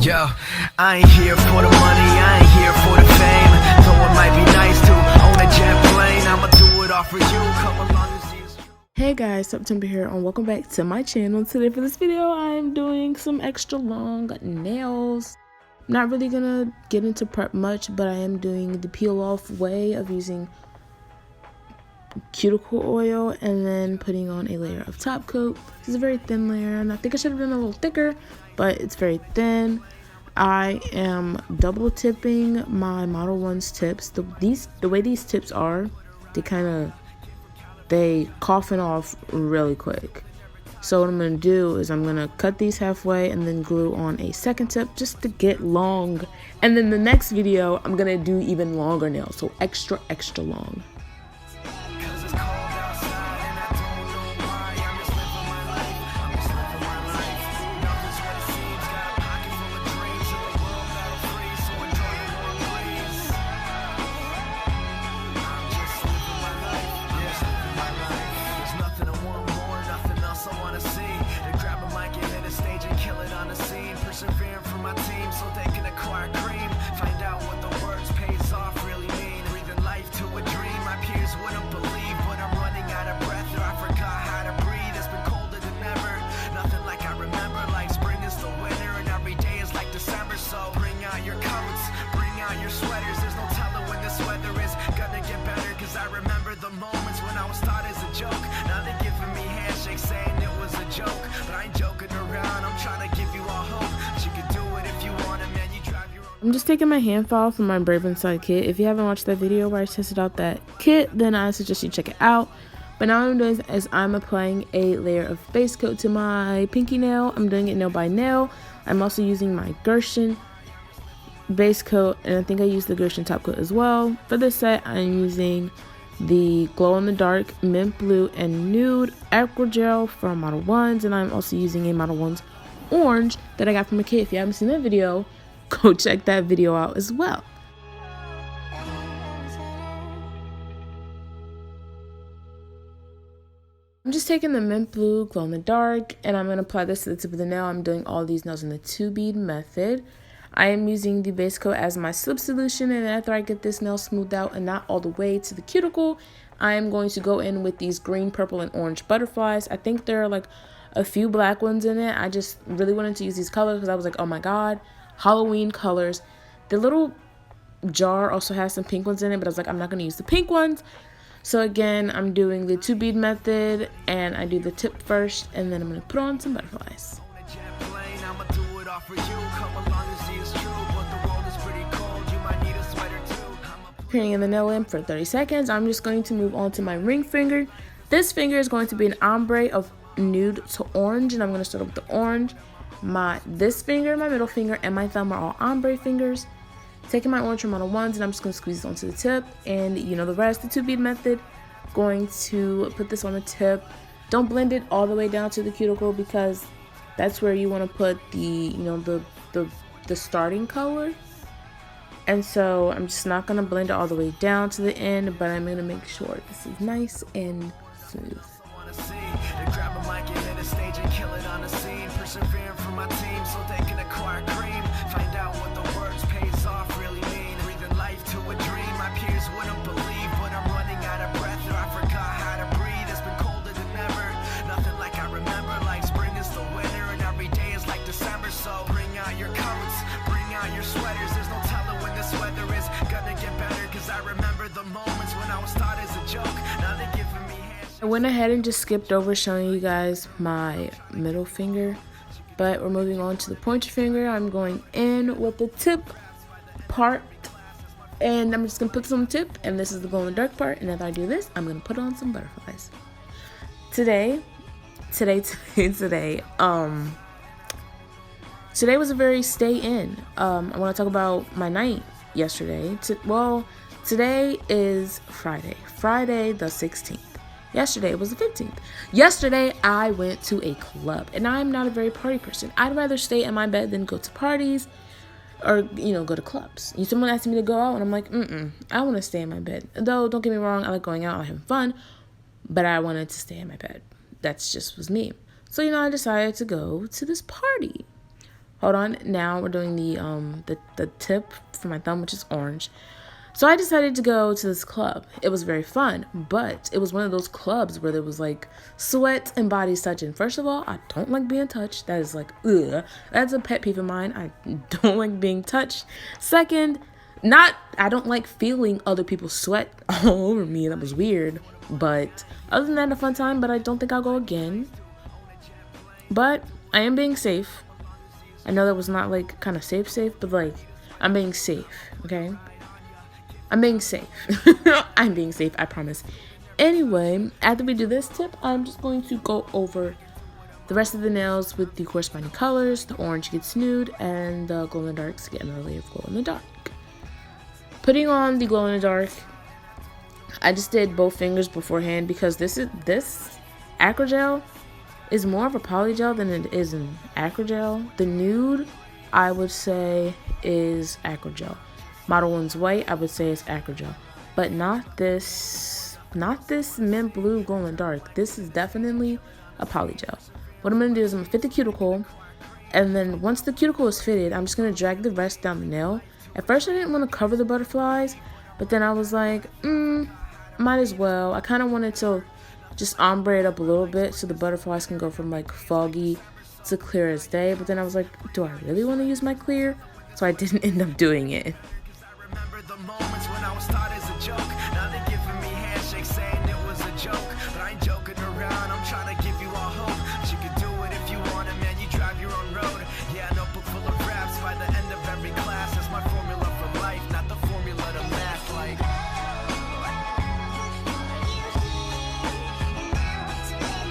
Yo, I ain't here for the money, I ain't here for the fame. Though it might be nice to own a jet plane, I'ma do it all for you. Come along and see it's true. Hey guys, September here and welcome back to my channel. Today for this video, I'm doing some extra long nails. I'm not really gonna get into prep much, but I am doing the peel off way of using cuticle oil and then putting on a layer of top coat. This is a very thin layer and I think I should have been a little thicker, but it's very thin. I am double tipping my Model 1's tips. The way these tips are, they coffin off really quick. So what I'm going to do is I'm going to cut these halfway and then glue on a second tip just to get long. And then the next video, I'm going to do even longer nails. So extra long. I'm just taking my hand file from my Brave Inside kit. If you haven't watched that video where I tested out that kit, then I suggest you check it out. But now what I'm doing is I'm applying a layer of base coat to my pinky nail. I'm doing it nail by nail. I'm also using my Gershon base coat, and I think I used the Gershon top coat as well. For this set, I'm using the glow in the dark mint blue and nude aqua gel from Model 1's, and I'm also using a Model 1's orange that I got from a kit. If you haven't seen that video, go check that video out as well. I'm just taking the mint blue glow in the dark and I'm going to apply this to the tip of the nail. I'm doing all these nails in the 2-bead method. I am using the base coat as my slip solution, and after I get this nail smoothed out and not all the way to the cuticle, I am going to go in with these green, purple, and orange butterflies. I think there are like a few black ones in it. I just really wanted to use these colors because I was like, oh my god, Halloween colors. The little jar also has some pink ones in it, but I was like, I'm not going to use the pink ones. So again, I'm doing the 2-bead method, and I do the tip first, and then I'm going to put on some butterflies. Putting in the nail lamp for 30 seconds. I'm just going to move on to my ring finger. This finger is going to be an ombre of nude to orange, and I'm going to start with the orange. This finger, my middle finger, and my thumb are all ombre fingers. Taking my orange from Model 1's, and I'm just going to squeeze it onto the tip, and you know the rest, the 2-bead method. Going to put this on the tip. Don't blend it all the way down to the cuticle because that's where you want to put the starting color. And so I'm just not going to blend it all the way down to the end, but I'm going to make sure this is nice and smooth. I went ahead and just skipped over showing you guys my middle finger, but we're moving on to the pointer finger. I'm going in with the tip part, and I'm just going to put this on the tip, and this is the glow in the dark part, and after I do this, I'm going to put on some butterflies. Today was a very stay in. I want to talk about my night yesterday. Today is Friday the 16th. Yesterday was the 15th. Yesterday, I went to a club, and I'm not a very party person. I'd rather stay in my bed than go to parties or, go to clubs. Someone asked me to go out, and I'm like, I want to stay in my bed. Though, don't get me wrong, I like going out, I like having fun, but I wanted to stay in my bed. That's just was me. So, I decided to go to this party. Hold on. Now we're doing the tip for my thumb, which is orange. So I decided to go to this club. It was very fun, but it was one of those clubs where there was like sweat and bodies touching. First of all, I don't like being touched. That is like, ugh. That's a pet peeve of mine. I don't like being touched. Second, I don't like feeling other people's sweat all over me. That was weird. But other than that, a fun time, but I don't think I'll go again. But I am being safe. I know that was not like kind of safe, but like I'm being safe, okay? I'm being safe. I'm being safe, I promise. Anyway, after we do this tip, I'm just going to go over the rest of the nails with the corresponding colors. The orange gets nude, and the glow in the darks get another layer of glow in the dark. Putting on the glow in the dark, I just did both fingers beforehand because this acrogel is more of a polygel than it is an acrogel. The nude, I would say, is acrogel. Model 1's white, I would say it's acrogel, but not this mint blue glow in the dark. This is definitely a polygel. What I'm gonna do is I'm gonna fit the cuticle, and then once the cuticle is fitted, I'm just gonna drag the rest down the nail. At first I didn't want to cover the butterflies, but then I was like, might as well. I kind of wanted to just ombre it up a little bit so the butterflies can go from like foggy to clear as day, but then I was like, do I really want to use my clear? So I didn't end up doing it. Remember the moments when I was taught as a joke. Now they're giving me handshakes saying it was a joke. But I ain't joking around, I'm trying to give you all hope. But you can do it if you want it, man, you drive your own road. Yeah, a notebook full of raps by the end of every class. That's my formula for life, not the formula to math. Like,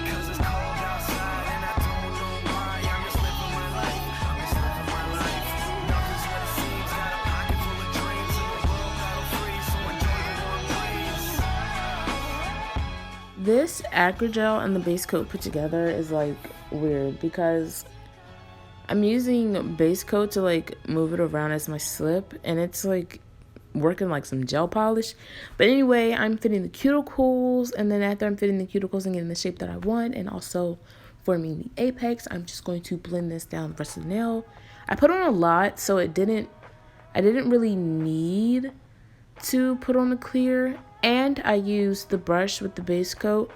cause it's cold outside and I don't know why. I'm just living my life, I'm just living my life. Nothing's what it seems, got a pocket full of dreams in a world that'll freeze, so enjoy the warm breeze. This acrogel and the base coat put together is like weird because I'm using base coat to like move it around as my slip, and it's like working like some gel polish. But anyway, I'm fitting the cuticles, and then after I'm fitting the cuticles and getting the shape that I want and also forming the apex, I'm just going to blend this down the rest of the nail. I put on a lot, so I didn't really need to put on a clear, and I used the brush with the base coat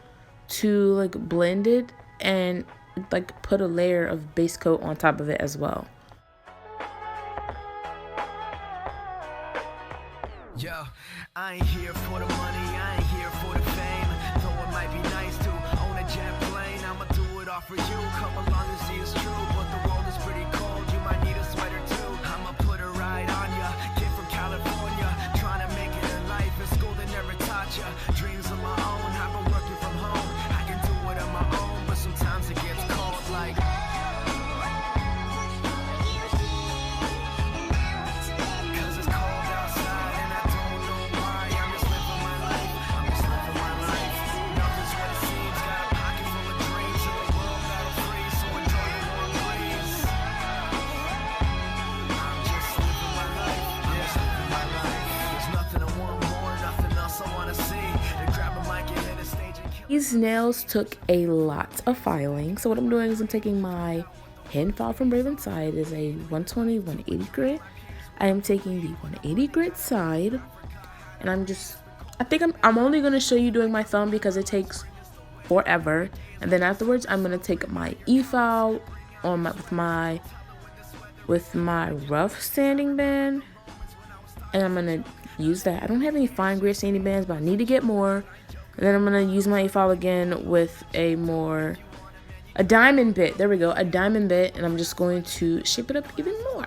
to like blend it and like put a layer of base coat on top of it as well. Yo, I ain't here for the money, I ain't here for the fame. Though it might be nice to own a jet plane, I'ma do it all for you. Come along and see it's true, but the world is pretty cold. You might need a sweater too. I'ma put a ride on ya. Kid from California, trying to make it in life. In school they never taught ya. Dreams of my own, I've been working from home. I can do it on my own, but sometimes it gets cold like. These nails took a lot of filing, so what I'm doing is I'm taking my hand file from Brave Inside. It is a 120 180 grit. I am taking the 180 grit side, and I'm only going to show you doing my thumb because it takes forever, and then afterwards I'm going to take my efile on with my rough sanding band, and I'm going to use that. I don't have any fine grit sanding bands, but I need to get more. And then I'm going to use my efile again with a diamond bit. There we go, a diamond bit. And I'm just going to shape it up even more.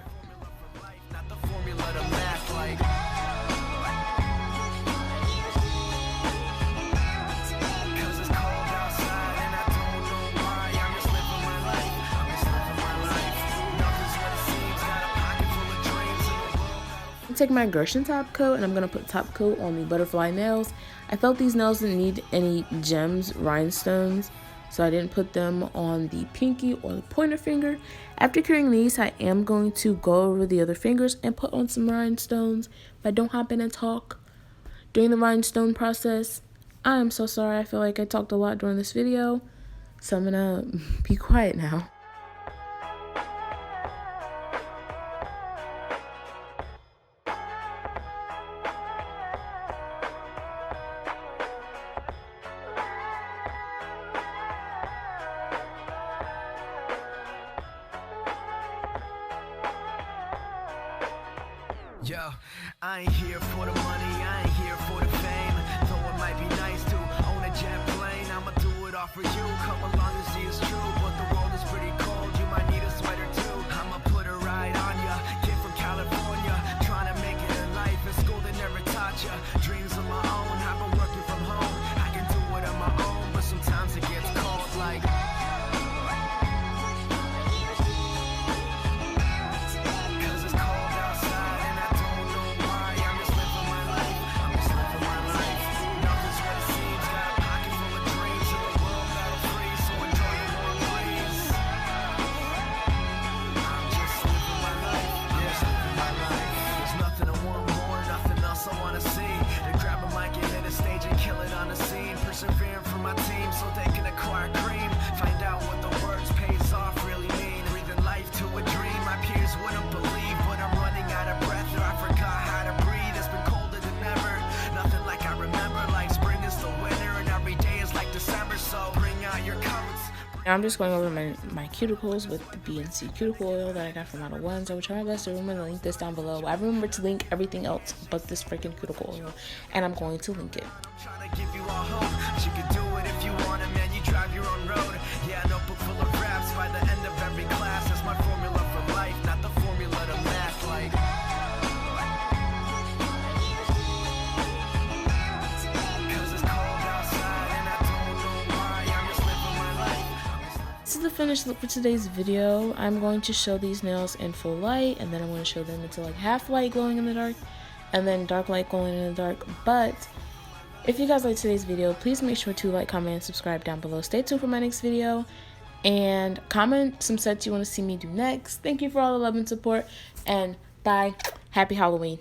Take my Gershon top coat, and I'm going to put top coat on the butterfly nails. I felt these nails didn't need any gems, rhinestones, so I didn't put them on the pinky or the pointer finger. After curing these, I am going to go over the other fingers and put on some rhinestones, but don't hop in and talk during the rhinestone process. I am so sorry. I feel like I talked a lot during this video, so I'm going to be quiet now. Yo, I ain't here for the money, I ain't here for the fame. Though it might be nice to own a jet plane, I'ma do it all for you. Come along and see it's true, but the world is pretty cold. You might need a sweater too. I'ma put a ride on ya. Kid from California, trying to make it in life. In school they never taught ya. Dreams of my own, I've been working from home. I can do it on my own, but sometimes it gets cold like. Persevering for my team so they can acquire cream. Find out what the words pays off really mean. Breathing life to a dream my peers wouldn't believe. But I'm running out of breath or I forgot how to breathe. It's been colder than ever. Nothing like I remember. Like spring is the winter and every day is like December. So bring out your coats. Now I'm just going over my cuticles with the BNC cuticle oil that I got from Model 1. So I will try my best to remember to link this down below. I remember to link everything else but this freaking cuticle oil. And I'm going to link it. Trying to give you all hope. You can do it if you want it, man. You drive your own road. Yeah, notebook full of raps by the end of every class. That's my formula for life, not the formula to math. Like. This is the finished look for today's video. I'm going to show these nails in full light, and then I'm going to show them into like half light glowing in the dark, and then dark light glowing in the dark. But if you guys like today's video, please make sure to like, comment, and subscribe down below. Stay tuned for my next video, and comment some sets you want to see me do next. Thank you for all the love and support, and bye. Happy Halloween.